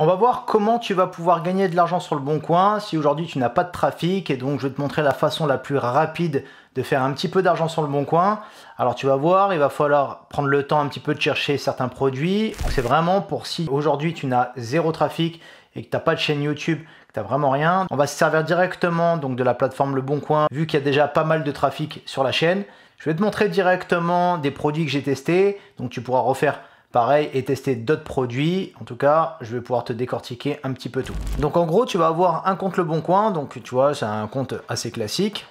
On va voir comment tu vas pouvoir gagner de l'argent sur le Bon Coin si aujourd'hui tu n'as pas de trafic, et donc je vais te montrer la façon la plus rapide de faire un petit peu d'argent sur le Bon Coin. Alors tu vas voir, il va falloir prendre le temps un petit peu de chercher certains produits. C'est vraiment pour si aujourd'hui tu n'as zéro trafic et que tu n'as pas de chaîne YouTube, que tu n'as vraiment rien. On va se servir directement donc de la plateforme Le Bon Coin, vu qu'il y a déjà pas mal de trafic sur la chaîne. Je vais te montrer directement des produits que j'ai testés, donc tu pourras refaire pareil et tester d'autres produits. En tout cas, je vais pouvoir te décortiquer un petit peu tout. Donc en gros, tu vas avoir un compte Le Bon Coin. Donc tu vois, c'est un compte assez classique.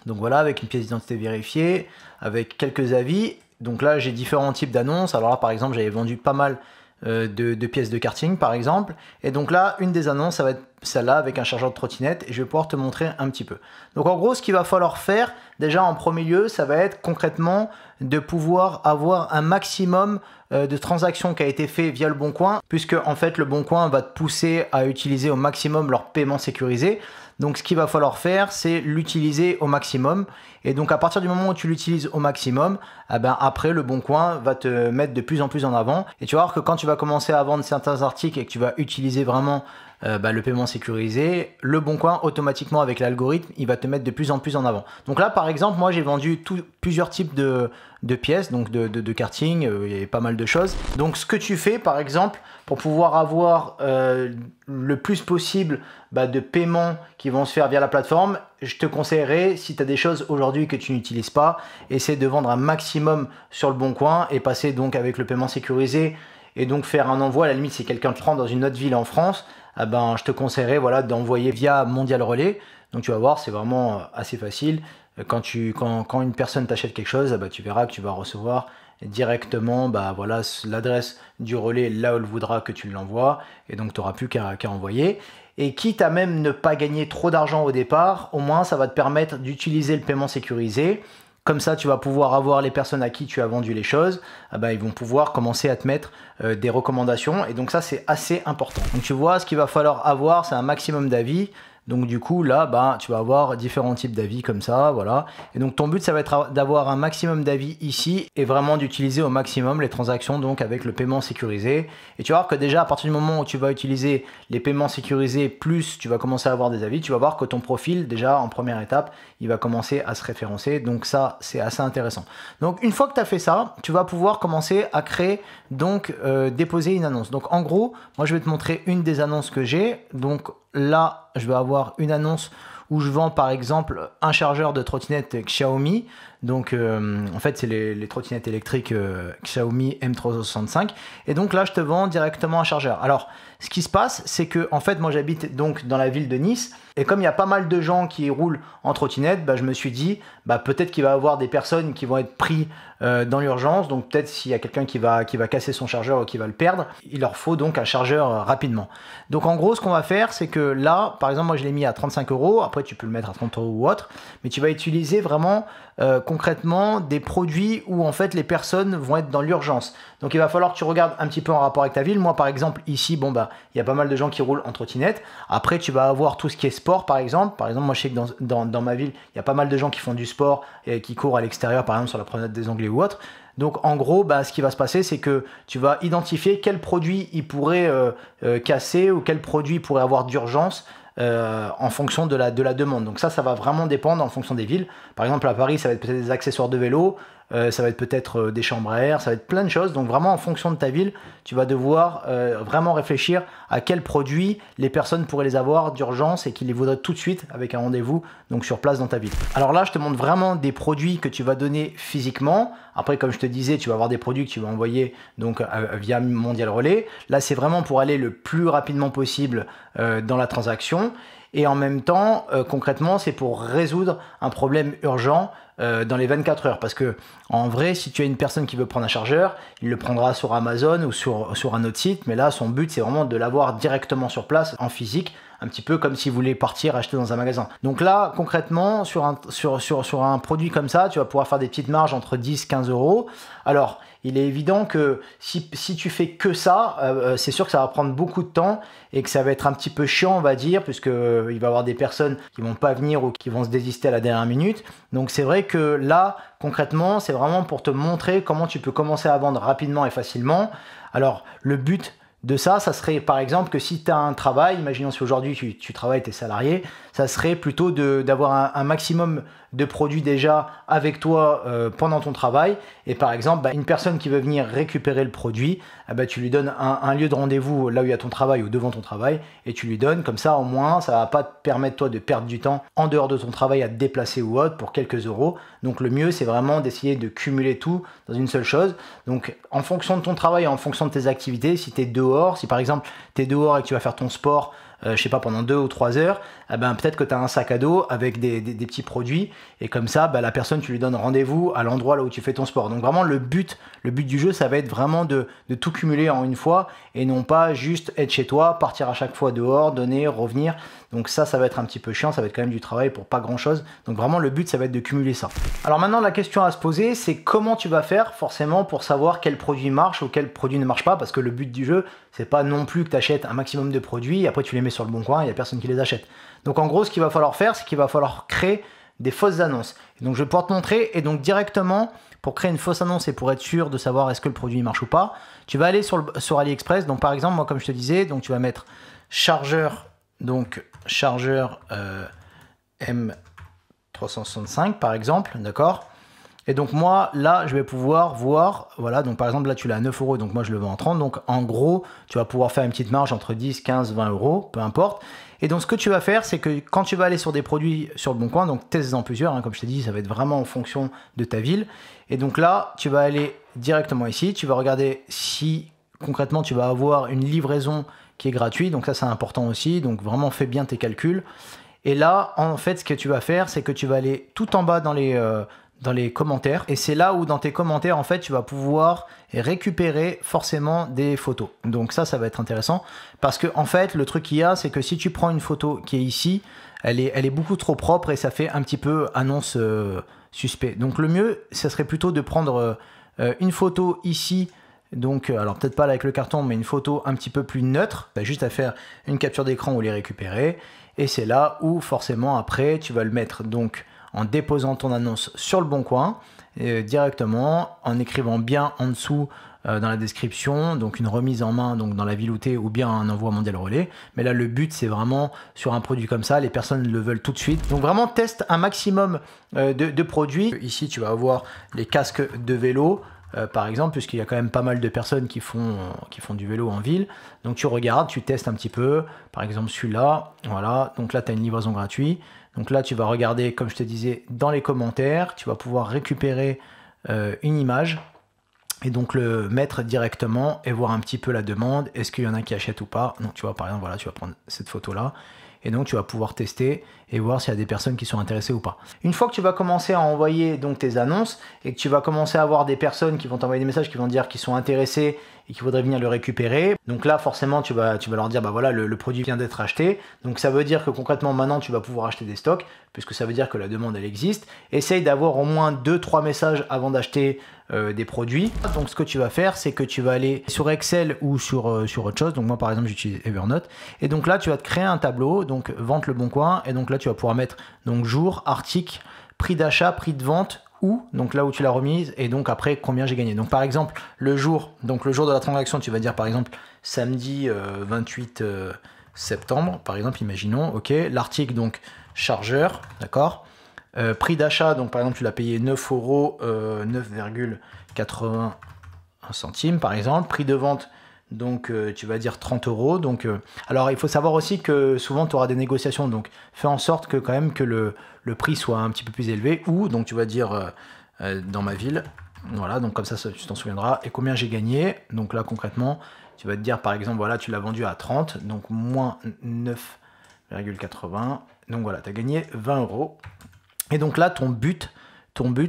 Donc voilà, avec une pièce d'identité vérifiée, avec quelques avis. Donc là, j'ai différents types d'annonces. Alors là, par exemple, j'avais vendu pas mal de pièces de karting, par exemple. Et donc là, une des annonces, ça va être celle-là avec un chargeur de trottinette. Et je vais pouvoir te montrer un petit peu. Donc en gros, ce qu'il va falloir faire, déjà en premier lieu, ça va être concrètement de pouvoir avoir un maximum de transactions qui a été fait via Le Bon Coin, puisque en fait, Le Bon Coin va te pousser à utiliser au maximum leur paiement sécurisé. Donc ce qu'il va falloir faire, c'est l'utiliser au maximum. Et donc à partir du moment où tu l'utilises au maximum, eh ben, après Le Bon Coin va te mettre de plus en plus en avant. Et tu vas voir que quand tu vas commencer à vendre certains articles et que tu vas utiliser vraiment le paiement sécurisé, Le Bon Coin automatiquement avec l'algorithme, il va te mettre de plus en plus en avant. Donc là par exemple, moi j'ai vendu plusieurs types de pièces, donc de karting, il y avait pas mal de choses. Donc ce que tu fais par exemple, pour pouvoir avoir le plus possible de paiements qui vont se faire via la plateforme, je te conseillerais, si tu as des choses aujourd'hui que tu n'utilises pas, essaie de vendre un maximum sur Le Bon Coin et passer donc avec le paiement sécurisé et donc faire un envoi. À la limite, si quelqu'un te prend dans une autre ville en France, je te conseillerais voilà, d'envoyer via Mondial Relais. Donc tu vas voir, c'est vraiment assez facile. Quand une personne t'achète quelque chose, tu verras que tu vas recevoir directement voilà, l'adresse du relais là où elle voudra que tu l'envoies, et donc tu n'auras plus qu'à envoyer. Et quitte à même ne pas gagner trop d'argent au départ, au moins ça va te permettre d'utiliser le paiement sécurisé. Comme ça, tu vas pouvoir avoir les personnes à qui tu as vendu les choses, ils vont pouvoir commencer à te mettre des recommandations, et donc ça c'est assez important. Donc tu vois, ce qu'il va falloir avoir, c'est un maximum d'avis. Donc du coup là, tu vas avoir différents types d'avis comme ça, voilà. Et donc ton but, ça va être d'avoir un maximum d'avis ici et vraiment d'utiliser au maximum les transactions donc avec le paiement sécurisé. Et tu vas voir que déjà à partir du moment où tu vas utiliser les paiements sécurisés, plus tu vas commencer à avoir des avis, tu vas voir que ton profil déjà en première étape, il va commencer à se référencer. Donc ça, c'est assez intéressant. Donc une fois que tu as fait ça, tu vas pouvoir commencer à créer donc déposer une annonce. Donc en gros, moi je vais te montrer une des annonces que j'ai. Donc là, je vais avoir une annonce où je vends par exemple un chargeur de trottinette Xiaomi. Donc en fait, c'est les trottinettes électriques Xiaomi M365. Et donc là, je te vends directement un chargeur. Alors, ce qui se passe, c'est que en fait, moi j'habite donc dans la ville de Nice. Et comme il y a pas mal de gens qui roulent en trottinette, je me suis dit, peut-être qu'il va y avoir des personnes qui vont être pris dans l'urgence. Donc peut-être s'il y a quelqu'un qui va casser son chargeur ou qui va le perdre, il leur faut donc un chargeur rapidement. Donc en gros, ce qu'on va faire, c'est que là, par exemple, moi je l'ai mis à 35 €. Après, tu peux le mettre à 30 € ou autre. Mais tu vas utiliser vraiment concrètement des produits où en fait les personnes vont être dans l'urgence. Donc il va falloir que tu regardes un petit peu en rapport avec ta ville. Moi par exemple ici, il y a pas mal de gens qui roulent en trottinette. Après tu vas avoir tout ce qui est sport par exemple. Par exemple moi je sais que dans ma ville, il y a pas mal de gens qui font du sport et qui courent à l'extérieur, par exemple sur la promenade des Anglais ou autre. Donc en gros, ce qui va se passer, c'est que tu vas identifier quel produit il pourrait casser ou quel produit pourrait avoir d'urgence en fonction de la demande. Donc ça va vraiment dépendre en fonction des villes. Par exemple à Paris, ça va être peut-être des accessoires de vélo, ça va être peut-être des chambres à air, ça va être plein de choses. Donc vraiment en fonction de ta ville, tu vas devoir vraiment réfléchir à quels produits les personnes pourraient les avoir d'urgence et qu'ils les voudraient tout de suite avec un rendez-vous donc sur place dans ta ville. Alors là, je te montre vraiment des produits que tu vas donner physiquement. Après, comme je te disais, tu vas avoir des produits que tu vas envoyer donc via Mondial Relais. Là, c'est vraiment pour aller le plus rapidement possible dans la transaction. Et en même temps, concrètement, c'est pour résoudre un problème urgent dans les 24 heures. Parce que en vrai, si tu as une personne qui veut prendre un chargeur, il le prendra sur Amazon ou sur un autre site. Mais là, son but, c'est vraiment de l'avoir directement sur place, en physique, un petit peu comme s'il voulait partir acheter dans un magasin. Donc là, concrètement, sur un produit comme ça, tu vas pouvoir faire des petites marges entre 10 et 15 €. Alors, il est évident que si tu fais que ça, c'est sûr que ça va prendre beaucoup de temps et que ça va être un petit peu chiant, on va dire, puisque il va y avoir des personnes qui vont pas venir ou qui vont se désister à la dernière minute. Donc c'est vrai que là, concrètement, c'est vraiment pour te montrer comment tu peux commencer à vendre rapidement et facilement. Alors, le but ça, ça serait par exemple que si tu as un travail, imaginons si aujourd'hui tu travailles, tu es salarié, ça serait plutôt d'avoir un maximum de produits déjà avec toi pendant ton travail. Et par exemple, une personne qui veut venir récupérer le produit, tu lui donnes un lieu de rendez-vous là où il y a ton travail ou devant ton travail et tu lui donnes, comme ça au moins ça va pas te permettre toi de perdre du temps en dehors de ton travail à te déplacer ou autre pour quelques euros. Donc le mieux c'est vraiment d'essayer de cumuler tout dans une seule chose. Donc en fonction de ton travail, en fonction de tes activités, si tu es dehors, si par exemple tu es dehors et que tu vas faire ton sport, je sais pas, pendant 2 ou 3 heures, peut-être que tu as un sac à dos avec des petits produits et comme ça, la personne, tu lui donnes rendez-vous à l'endroit là où tu fais ton sport. Donc vraiment, le but du jeu, ça va être vraiment de tout cumuler en une fois et non pas juste être chez toi, partir à chaque fois dehors, donner, revenir. Donc ça va être un petit peu chiant, ça va être quand même du travail pour pas grand-chose. Donc vraiment, le but, ça va être de cumuler ça. Alors maintenant, la question à se poser, c'est comment tu vas faire forcément pour savoir quel produit marche ou quel produit ne marche pas, parce que le but du jeu, c'est pas non plus que tu achètes un maximum de produits et après tu les mets sur le bon coin, il n'y a personne qui les achète. Donc en gros, ce qu'il va falloir faire, c'est qu'il va falloir créer des fausses annonces. Et donc je vais pouvoir te montrer, et donc directement, pour créer une fausse annonce et pour être sûr de savoir est-ce que le produit marche ou pas, tu vas aller sur AliExpress. Donc par exemple, moi comme je te disais, donc tu vas mettre chargeur, donc chargeur M365 par exemple, d'accord? Et donc moi, là, je vais pouvoir voir, voilà, donc par exemple, là, tu l'as à 9 euros, donc moi, je le vends en 30. Donc en gros, tu vas pouvoir faire une petite marge entre 10, 15, 20 euros, peu importe. Et donc ce que tu vas faire, c'est que quand tu vas aller sur des produits sur le bon coin, donc teste-en plusieurs, comme je t'ai dit, ça va être vraiment en fonction de ta ville. Et donc là, tu vas aller directement ici, tu vas regarder si concrètement, tu vas avoir une livraison qui est gratuite. Donc ça, c'est important aussi, donc vraiment fais bien tes calculs. Et là, en fait, ce que tu vas faire, c'est que tu vas aller tout en bas dans les commentaires, et c'est là où dans tes commentaires en fait tu vas pouvoir récupérer forcément des photos. Donc ça va être intéressant parce que en fait le truc qu'il y a, c'est que si tu prends une photo qui est ici, elle est beaucoup trop propre et ça fait un petit peu annonce suspect. Donc le mieux, ça serait plutôt de prendre une photo ici. Donc, alors peut-être pas avec le carton, mais une photo un petit peu plus neutre. Tu as juste à faire une capture d'écran ou les récupérer, et c'est là où forcément après tu vas le mettre donc en déposant ton annonce sur le bon coin, directement, en écrivant bien en dessous dans la description, donc une remise en main donc dans la ville où tu es, ou bien un envoi mondial relais. Mais là, le but, c'est vraiment sur un produit comme ça, les personnes le veulent tout de suite. Donc vraiment, teste un maximum de produits. Ici, tu vas avoir les casques de vélo, par exemple, puisqu'il y a quand même pas mal de personnes qui font du vélo en ville. Donc tu regardes, tu testes un petit peu, par exemple celui-là, voilà, donc là tu as une livraison gratuite. Donc là tu vas regarder, comme je te disais, dans les commentaires, tu vas pouvoir récupérer une image et donc le mettre directement et voir un petit peu la demande, est-ce qu'il y en a qui achètent ou pas. Donc tu vois, par exemple, voilà, tu vas prendre cette photo-là. Et donc tu vas pouvoir tester et voir s'il y a des personnes qui sont intéressées ou pas. Une fois que tu vas commencer à envoyer donc tes annonces et que tu vas commencer à avoir des personnes qui vont t'envoyer des messages qui vont dire qu'ils sont intéressés et qui voudraient venir le récupérer, donc là forcément tu vas leur dire bah voilà, le produit vient d'être acheté. Donc ça veut dire que concrètement maintenant tu vas pouvoir acheter des stocks, puisque ça veut dire que la demande elle existe. Essaye d'avoir au moins 2-3 messages avant d'acheter des produits. Donc ce que tu vas faire, c'est que tu vas aller sur Excel ou sur autre chose. Donc moi par exemple j'utilise Evernote, et donc là tu vas te créer un tableau, donc vente Le Bon Coin, et donc là tu vas pouvoir mettre donc jour, article, prix d'achat, prix de vente, ou donc là où tu l'as remise, et donc après combien j'ai gagné. Donc par exemple le jour de la transaction, tu vas dire par exemple samedi 28 septembre par exemple, imaginons, ok. L'article donc chargeur, d'accord. Prix d'achat, donc par exemple tu l'as payé 9 euros, 9,81 centimes par exemple. Prix de vente, donc tu vas dire 30 euros. Donc, alors il faut savoir aussi que souvent tu auras des négociations, donc fais en sorte que quand même que le prix soit un petit peu plus élevé, ou donc tu vas dire dans ma ville, voilà, donc comme ça tu t'en souviendras. Et combien j'ai gagné, donc là concrètement tu vas te dire par exemple voilà, tu l'as vendu à 30, donc moins 9,80, donc voilà, tu as gagné 20 euros. Et donc là ton but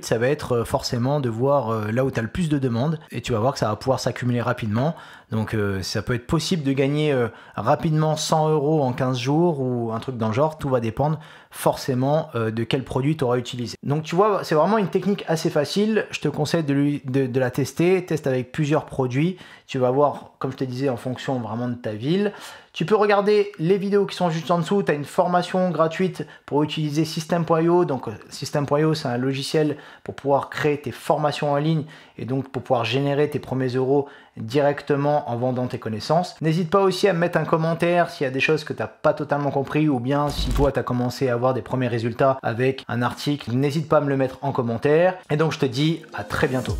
ça va être forcément de voir là où tu as le plus de demandes, et tu vas voir que ça va pouvoir s'accumuler rapidement. Donc ça peut être possible de gagner rapidement 100 euros en 15 jours ou un truc dans le genre. Tout va dépendre forcément de quel produit tu auras utilisé. Donc tu vois, c'est vraiment une technique assez facile. Je te conseille de la tester. Teste avec plusieurs produits. Tu vas voir, comme je te disais, en fonction vraiment de ta ville. Tu peux regarder les vidéos qui sont juste en dessous. Tu as une formation gratuite pour utiliser System.io. Donc System.io, c'est un logiciel pour pouvoir créer tes formations en ligne et donc pour pouvoir générer tes premiers euros directement en vendant tes connaissances. N'hésite pas aussi à me mettre un commentaire s'il y a des choses que tu n'as pas totalement compris ou bien si toi tu as commencé à avoir des premiers résultats avec un article, n'hésite pas à me le mettre en commentaire. Et donc je te dis à très bientôt.